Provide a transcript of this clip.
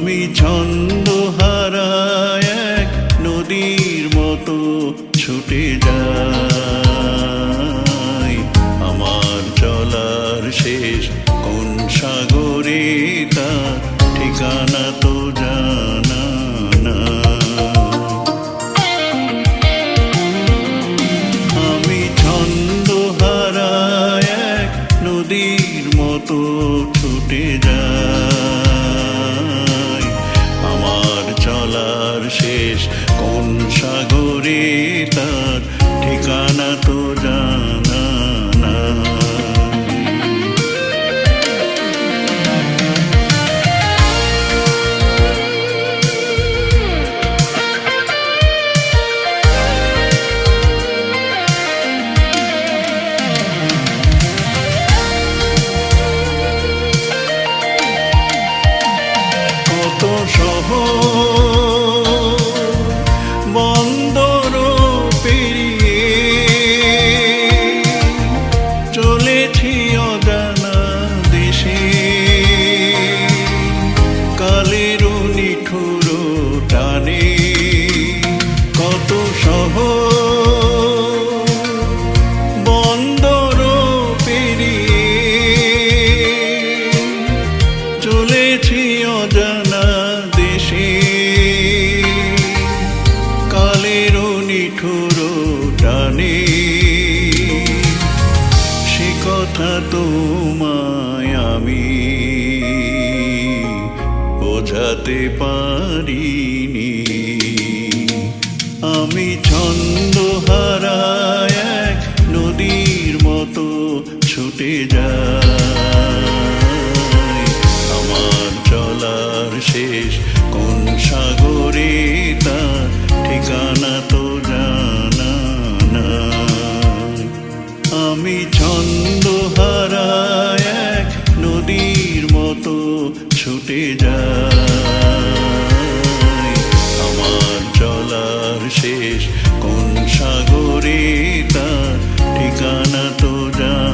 আমি ছন্দ হারায় এক নদীর মতো ছুটে যাই। আমার চলার শেষ কোন সাগরে তা ঠিকানা তো জানা না। আমি ছন্দ হারায় এক নদীর মতো ছুটে যাই। আমার চলার শেষ কোন সাগরে তার ঠিকানা তো জানা না। কত শহর বন্দর পেরিয়ে চলেছি অজানা দেশে। কালের নিঠুর টানে কত শহর বন্দর পেরিয়ে চলেছি অজানা দেশে। কালের নিঠুর টানে সে কথা তোমায় আমি বোঝাতে পারিনি। আমি ছন্দ হারায় এক নদীর মতো ছুটে যাই। আমার চলার শেষ কোন সাগরে তার ঠিকানা তো জানা না। আমি ছন্দ হারায় এক নদীর মতো ছুটে যাই। আমার চলার শেষ কোন সাগরে তার ঠিকানা তো জানা।